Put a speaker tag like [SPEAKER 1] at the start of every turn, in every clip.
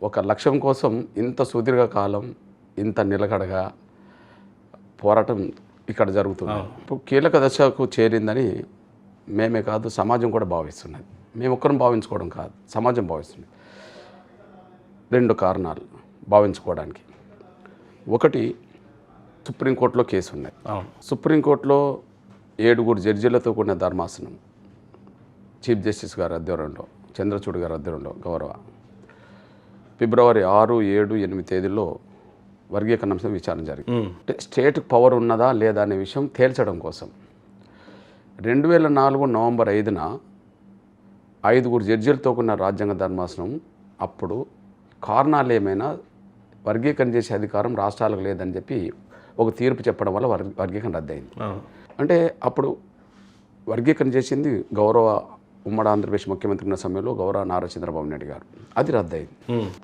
[SPEAKER 1] ఒక లక్ష్యం కోసం ఇంత సుదీర్ఘకాలం ఇంత నిలకడగా పోరాటం ఇక్కడ జరుగుతుంది. ఇప్పుడు కీలక దశకు చేరిందని మేమే కాదు, సమాజం కూడా భావిస్తున్నది. మేము ఒక్కరం భావించుకోవడం కాదు, సమాజం భావిస్తుంది. 2 కారణాలు భావించుకోవడానికి. ఒకటి, సుప్రీంకోర్టులో కేసు ఉన్నది. సుప్రీంకోర్టులో 7 జడ్జీలతో కూడిన ధర్మాసనం, చీఫ్ జస్టిస్ గారి ఆధ్వర్యంలో, చంద్రచూడ్ గారి ఆధ్వర్యంలో గౌరవ ఫిబ్రవరి 6, 7, 8 తేదీల్లో వర్గీకరణ అంశం విచారణ జరిగింది. అంటే స్టేట్కి పవర్ ఉన్నదా లేదా అనే విషయం తేల్చడం కోసం 2004 నవంబర్ 5న 5 జడ్జీలతో కూడిన రాజ్యాంగ ధర్మాసనం అప్పుడు కారణాలు ఏమైనా వర్గీకరణ చేసే అధికారం రాష్ట్రాలకు లేదని చెప్పి ఒక తీర్పు చెప్పడం వల్ల వర్గీకరణ రద్దయింది. అంటే అప్పుడు వర్గీకరణ చేసింది గౌరవ ఉమ్మడి ఆంధ్రప్రదేశ్ ముఖ్యమంత్రి ఉన్న సమయంలో గౌరవ నారా చంద్రబాబు నాయుడు గారు. అది రద్దయింది.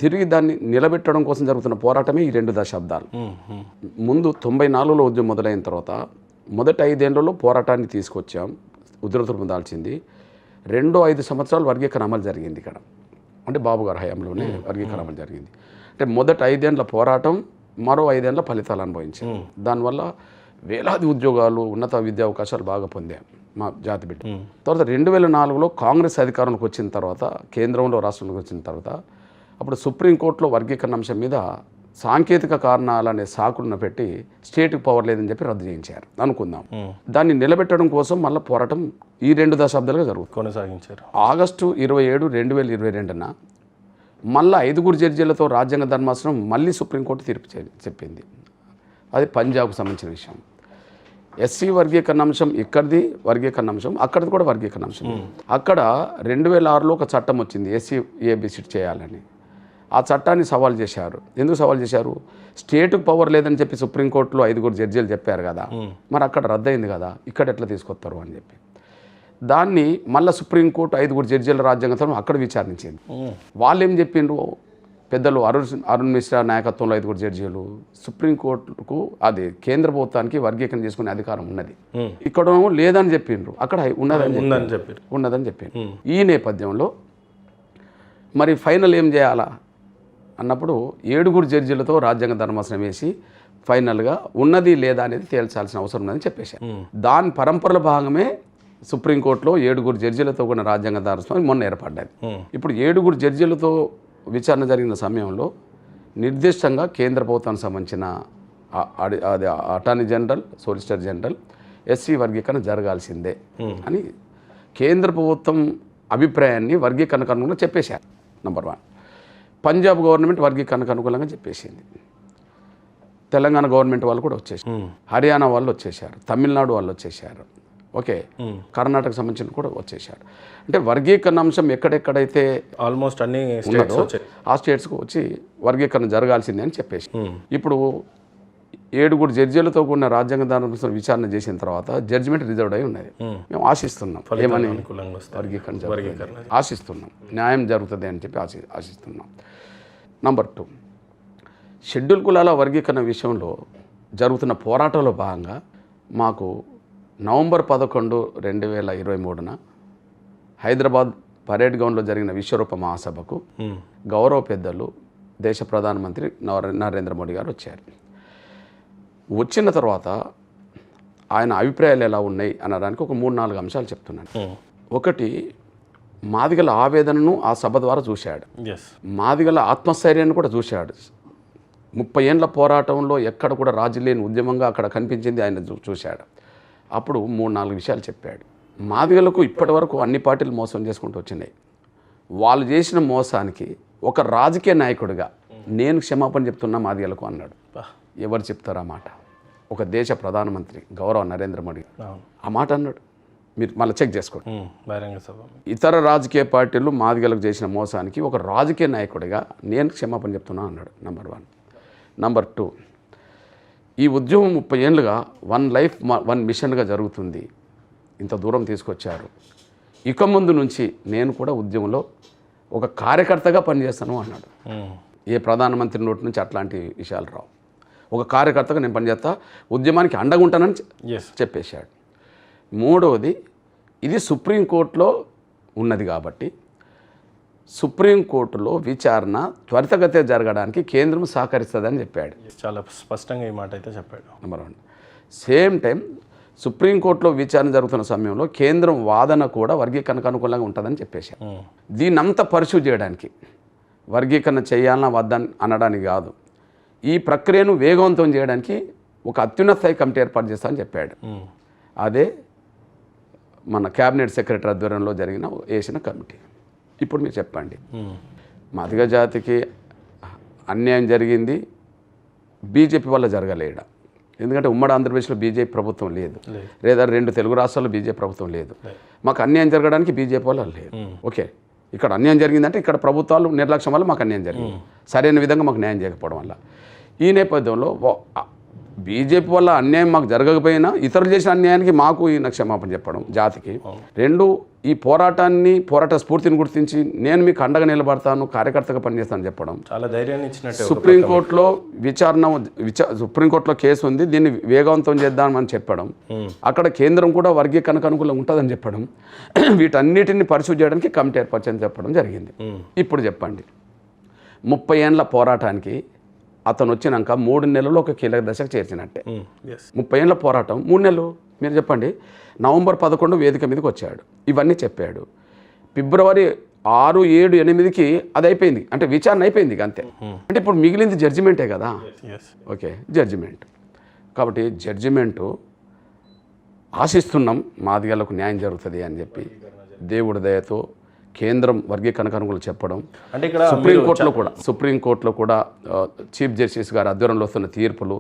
[SPEAKER 1] తిరిగి దాన్ని నిలబెట్టడం కోసం జరుగుతున్న పోరాటమే ఈ 2 దశాబ్దాలు. ముందు 94లో ఉద్యమం మొదలైన తర్వాత మొదటి 5 ఏళ్లలో పోరాటాన్ని తీసుకొచ్చాం, ఉధృతం దాల్చింది. 5 సంవత్సరాలు వర్గీకరణ అమలు జరిగింది ఇక్కడ. అంటే బాబు గారి హయాంలోనే వర్గీకరణ అమలు జరిగింది. అంటే మొదటి 5 ఏళ్ల పోరాటం, మరో 5 ఏళ్ల ఫలితాలు అనుభవించాం. దానివల్ల వేలాది ఉద్యోగాలు, ఉన్నత విద్యా అవకాశాలు బాగా పొందాం మా జాతి బిడ్డ. తర్వాత 2004లో కాంగ్రెస్ అధికారంలోకి వచ్చిన తర్వాత, కేంద్రంలో రాష్ట్రంలోకి వచ్చిన తర్వాత, అప్పుడు సుప్రీంకోర్టులో వర్గీకరణ అంశం మీద సాంకేతిక కారణాలనే సాకులను పెట్టి స్టేట్కి పవర్ లేదని చెప్పి రద్దు చేయించారు అనుకుందాం. దాన్ని నిలబెట్టడం కోసం మళ్ళీ పోరాటం ఈ 2 దశాబ్దాలుగా జరుగుతుంది,
[SPEAKER 2] కొనసాగించారు.
[SPEAKER 1] ఆగస్టు 27, 2022న మళ్ళీ 5 జడ్జీలతో రాజ్యాంగ ధర్మాసనం మళ్ళీ సుప్రీంకోర్టు తీర్పు చెప్పింది. అది పంజాబ్కు సంబంధించిన విషయం. ఎస్సీ వర్గీకరణ అంశం ఇక్కడిది, వర్గీకరణ అంశం అక్కడిది కూడా వర్గీకరణ అంశం. అక్కడ 2006లో ఒక చట్టం వచ్చింది, ఎస్సీ ఏబిసిడ్ చేయాలని. ఆ చట్టాన్ని సవాల్ చేశారు. ఎందుకు సవాల్ చేశారు? స్టేట్కి పవర్ లేదని చెప్పి సుప్రీంకోర్టులో 5 జడ్జీలు చెప్పారు కదా, మరి అక్కడ రద్దయింది కదా, ఇక్కడ ఎట్లా తీసుకొస్తారు అని చెప్పి దాన్ని మళ్ళీ సుప్రీంకోర్టు 5 జడ్జీల రాజ్యాంగం అక్కడ విచారించింది. వాళ్ళు ఏం చెప్పిండ్రు, పెద్దలు అరుణ్ మిశ్రా నాయకత్వంలో 5 జడ్జీలు సుప్రీంకోర్టుకు అది కేంద్ర ప్రభుత్వానికి వర్గీకరణ చేసుకునే అధికారం ఉన్నది, ఇక్కడ లేదని చెప్పిండ్రు, అక్కడ ఉన్నదని చెప్పిండ్రు. ఈ నేపథ్యంలో మరి ఫైనల్ ఏం చేయాలా అన్నప్పుడు 7 జడ్జీలతో రాజ్యాంగ ధర్మాసనం వేసి ఫైనల్గా ఉన్నది లేదా అనేది తేల్చాల్సిన అవసరం ఉందని చెప్పేశారు. దాని పరంపరల భాగమే సుప్రీంకోర్టులో 7 జడ్జీలతో కూడిన రాజ్యాంగ ధర్మాసనం మొన్న ఏర్పడ్డది. ఇప్పుడు 7 జడ్జీలతో విచారణ జరిగిన సమయంలో నిర్దిష్టంగా కేంద్ర ప్రభుత్వానికి సంబంధించిన attorney general, solicitor general SC వర్గీకరణ జరగాల్సిందే అని కేంద్ర ప్రభుత్వం అభిప్రాయాన్ని వర్గీకరణకు అనుగుణంగా చెప్పేశారు. నంబర్ 1. పంజాబ్ గవర్నమెంట్ వర్గీకరణకు అనుకూలంగా చెప్పేసింది. తెలంగాణ గవర్నమెంట్ వాళ్ళు కూడా వచ్చేసారు, హర్యానా వాళ్ళు వచ్చేసారు, తమిళనాడు వాళ్ళు వచ్చేసారు, ఓకే, కర్ణాటక సంబంధించిన కూడా వచ్చేసారు. అంటే వర్గీకరణ అంశం ఎక్కడెక్కడైతే
[SPEAKER 2] ఆల్మోస్ట్ అన్ని
[SPEAKER 1] ఆ స్టేట్స్కు వచ్చి వర్గీకరణ జరగాల్సిందే అని చెప్పేసి ఇప్పుడు 7 జడ్జీలతో కూడిన రాజ్యాంగ ధర్మాసనం విచారణ చేసిన తర్వాత జడ్జిమెంట్ రిజర్వ్డ్ అయి ఉన్నది. మేము ఆశిస్తున్నాం ఏమని, వర్గీకరణ ఆశిస్తున్నాం, న్యాయం జరుగుతుంది అని చెప్పి ఆశిస్తున్నాం. నంబర్ 2, షెడ్యూల్ కులాల వర్గీకరణ విషయంలో జరుగుతున్న పోరాటంలో భాగంగా మాకు నవంబర్ 11, 2023న హైదరాబాద్ పరేడ్ గ్రౌండ్లో జరిగిన విశ్వరూప మహాసభకు గౌరవ పెద్దలు దేశ ప్రధానమంత్రి నరేంద్ర మోడీ గారు వచ్చారు. వచ్చిన తర్వాత ఆయన అభిప్రాయాలు ఎలా ఉన్నాయి అనడానికి ఒక 3-4 అంశాలు చెప్తున్నాను. ఒకటి, మాదిగల ఆవేదనను ఆ సభ ద్వారా చూశాడు, మాదిగల ఆత్మస్థైర్యాన్ని కూడా చూశాడు. 30 ఏళ్ల పోరాటంలో ఎక్కడ కూడా రాజీ లేని ఉద్యమంగా అక్కడ కనిపించింది ఆయన చూశాడు. అప్పుడు 3-4 విషయాలు చెప్పాడు. మాదిగలకు ఇప్పటి వరకు అన్ని పార్టీలు మోసం చేసుకుంటూ వచ్చినాయి. వాళ్ళు చేసిన మోసానికి ఒక రాజకీయ నాయకుడిగా నేను క్షమాపణ చెప్తున్నా మాదిగలకు అన్నాడు. ఎవరు చెప్తారు ఆ మాట? ఒక దేశ ప్రధానమంత్రి గౌరవ నరేంద్ర మోడీ ఆ మాట అన్నాడు. మీరు మళ్ళీ చెక్ చేసుకోండి. ఇతర రాజకీయ పార్టీలు మాదిగలకు చేసిన మోసానికి ఒక రాజకీయ నాయకుడిగా నేను క్షమాపణ చెప్తున్నా అన్నాడు. నంబర్ 1. నంబర్ 2, ఈ ఉద్యమం 30 ఏళ్ళుగా 1 లైఫ్ 1 మిషన్గా జరుగుతుంది, ఇంత దూరం తీసుకొచ్చారు. ఇక ముందు నుంచి నేను కూడా ఉద్యమంలో ఒక కార్యకర్తగా పనిచేస్తాను అన్నాడు. ఏ ప్రధానమంత్రి నోటి నుంచి అట్లాంటి విషయాలు రావు. ఒక కార్యకర్తగా నేను పనిచేస్తా, ఉద్యమానికి అండగా ఉంటానని చెప్పేశాడు. 3వది, ఇది సుప్రీంకోర్టులో ఉన్నది కాబట్టి సుప్రీంకోర్టులో విచారణ త్వరితగతిన జరగడానికి కేంద్రం సహకరిస్తుందని చెప్పాడు.
[SPEAKER 2] చాలా స్పష్టంగా ఈ మాట అయితే చెప్పాడు.
[SPEAKER 1] నెంబర్ 1. సేమ్ టైం సుప్రీంకోర్టులో విచారణ జరుగుతున్న సమయంలో కేంద్రం వాదన కూడా వర్గీకరణకు అనుకూలంగా ఉంటుందని చెప్పేశారు. దీన్నంతా పరిశీలి చేయడానికి, వర్గీకరణ చేయాలన్నా వద్దని అనడానికి కాదు, ఈ ప్రక్రియను వేగవంతం చేయడానికి ఒక అత్యున్నత స్థాయి కమిటీ ఏర్పాటు చేస్తామని చెప్పాడు. అదే మన క్యాబినెట్ సెక్రటరీ ఆధ్వర్యంలో వేసిన కమిటీ. ఇప్పుడు మీరు చెప్పండి, మాదిగ జాతికి అన్యాయం జరిగింది బీజేపీ వల్ల జరగలేడ. ఎందుకంటే ఉమ్మడి ఆంధ్రప్రదేశ్లో బీజేపీ ప్రభుత్వం లేదు, లేదా 2 తెలుగు రాష్ట్రాల్లో బీజేపీ ప్రభుత్వం లేదు. మాకు అన్యాయం జరగడానికి బీజేపీ వల్ల లేదు. ఓకే, ఇక్కడ అన్యాయం జరిగిందంటే ఇక్కడ ప్రభుత్వాలు నిర్లక్ష్యం వల్ల మాకు అన్యాయం జరిగింది, సరైన విధంగా మాకు న్యాయం చేయకపోవడం వల్ల. ఈ నేపథ్యంలో బీజేపీ వల్ల అన్యాయం మాకు జరగకపోయినా ఇతరులు చేసిన అన్యాయానికి మాకు ఈయన క్షమాపణ చెప్పడం జాతికి. 2, ఈ పోరాట స్ఫూర్తిని గుర్తించి నేను మీకు అండగా నిలబడతాను, కార్యకర్తగా పనిచేస్తాను చెప్పడం.
[SPEAKER 2] చాలా ధైర్యాన్ని ఇచ్చినట్టు.
[SPEAKER 1] సుప్రీంకోర్టులో కేసు ఉంది, దీన్ని వేగవంతం చేద్దామని చెప్పడం. అక్కడ కేంద్రం కూడా వర్గీకరణకు అనుకూలంగా ఉంటుందని చెప్పడం. వీటన్నిటిని పరిశీలి చేయడానికి కమిటీ ఏర్పాటు చేయని చెప్పడం జరిగింది. ఇప్పుడు చెప్పండి, 30 ఏళ్ల పోరాటానికి అతను వచ్చినాక 3 నెలలు ఒక కీలక దశకు చేర్చినట్టే. 30 ఏళ్ల పోరాటం 3 నెలలు. మీరు చెప్పండి, నవంబర్ 11 వేదిక మీదకి వచ్చాడు, ఇవన్నీ చెప్పాడు. ఫిబ్రవరి 6, 7, 8కి అది అయిపోయింది, అంటే విచారణ అయిపోయింది అంతే. అంటే ఇప్పుడు మిగిలింది జడ్జిమెంటే కదా. Okay, judgement. కాబట్టి జడ్జిమెంటు ఆశిస్తున్నాం మాదిగలకు న్యాయం జరుగుతుంది అని చెప్పి, దేవుడి దయతో కేంద్రం వర్గీకరణకు అనుకూలంగా చెప్పడం. అంటే ఇక్కడ సుప్రీంకోర్టులో కూడా చీఫ్ జస్టిస్ గారు ఆధ్వర్యంలో వస్తున్న తీర్పులు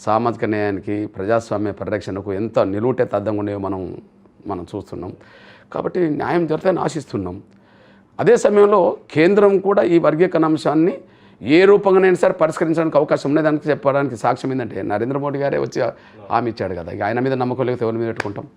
[SPEAKER 1] సామాజిక న్యాయానికి, ప్రజాస్వామ్య పరిరక్షణకు ఎంత నిలువుటెత్త అద్దంగా ఉండేవో మనం చూస్తున్నాం. కాబట్టి న్యాయం జరుగుతుందని ఆశిస్తున్నాం. అదే సమయంలో కేంద్రం కూడా ఈ వర్గీకరణ అంశాన్ని ఏ రూపంగానైనా సరే పరిష్కరించడానికి అవకాశం ఉన్నదానికి చెప్పడానికి సాక్ష్యం ఏంటంటే నరేంద్ర మోడీ గారే వచ్చి హామీ ఇచ్చాడు కదా. ఇక ఆయన మీద నమ్మకం లేకపోతే ఎవరి మీద పెట్టుకుంటాం.